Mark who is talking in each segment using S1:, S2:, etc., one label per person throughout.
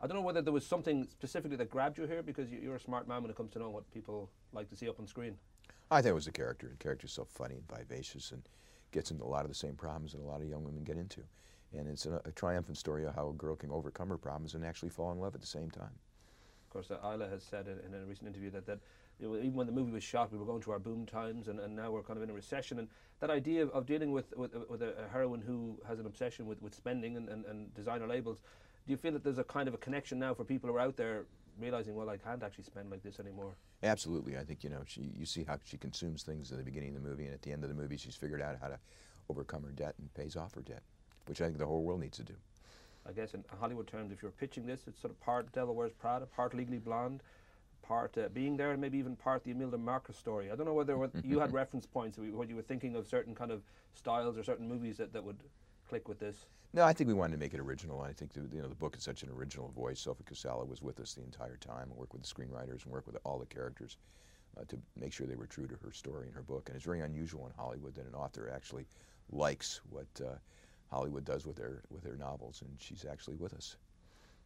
S1: I don't know whether there was something specifically that grabbed you here, because you're a smart man when it comes to knowing what people like to see up on screen.
S2: I think it was the character. The character's so funny and vivacious and gets into a lot of the same problems that a lot of young women get into. And it's a triumphant story of how a girl can overcome her problems and actually fall in love at the same time.
S1: Of course, Isla has said in a recent interview that you know, even when the movie was shot, we were going through our boom times, and now we're kind of in a recession. And that idea of dealing with a heroine who has an obsession with spending and designer labels, do you feel that there's a kind of a connection now for people who are out there realizing, well, I can't actually spend like this anymore?
S2: Absolutely. I think, you know, you see how she consumes things at the beginning of the movie, and at the end of the movie she's figured out how to overcome her debt and pays off her debt, which I think the whole world needs to do.
S1: I guess in Hollywood terms, if you're pitching this, it's sort of part Devil Wears Prada, part Legally Blonde, part Being There, and maybe even part the Imelda Marcos story. I don't know whether you had reference points, when you were thinking of certain kind of styles or certain movies that would click with this.
S2: No, I think we wanted to make it original. I think the book is such an original voice. Sophie Casella was with us the entire time, and worked with the screenwriters and worked with all the characters to make sure they were true to her story and her book. And it's very unusual in Hollywood that an author actually likes what Hollywood does with their novels, and she's actually with us.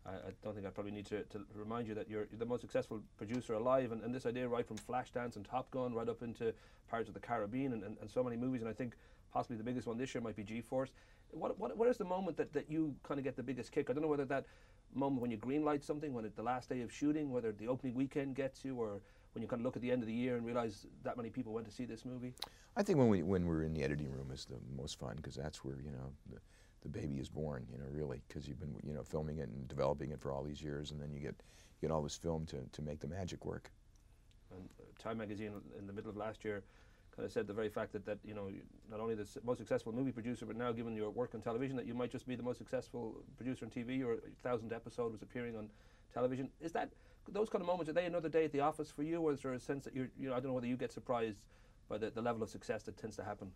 S1: I don't think I probably need to remind you that you're the most successful producer alive, and this idea right from Flashdance and Top Gun right up into Pirates of the Caribbean and so many movies, and I think possibly the biggest one this year might be G-Force. What is the moment that you kind of get the biggest kick? I don't know whether that moment when you greenlight something, when it's the last day of shooting, whether the opening weekend gets you, or when you kind of look at the end of the year and realize that many people went to see this movie.
S2: I think when we're in the editing room is the most fun, because that's where, you know, the baby is born, you know, really, because you've been, you know, filming it and developing it for all these years, and then you get all this film to make the magic work.
S1: And Time magazine in the middle of last year kind of said the very fact that you know, not only the most successful movie producer, but now given your work on television, that you might just be the most successful producer on TV. Your 1,000th episode was appearing on television. Is that those kind of moments, are they another day at the office for you, or is there a sense that you know, I don't know whether you get surprised by the level of success that tends to happen?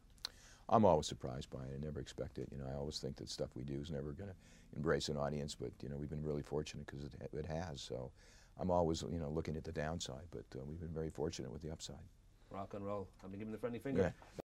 S2: I'm always surprised by it. I never expect it. You know, I always think that stuff we do is never going to embrace an audience, but you know, we've been really fortunate because it has. So I'm always, you know, looking at the downside, but we've been very fortunate with the upside.
S1: Rock and roll. I've been giving the friendly finger. Yeah.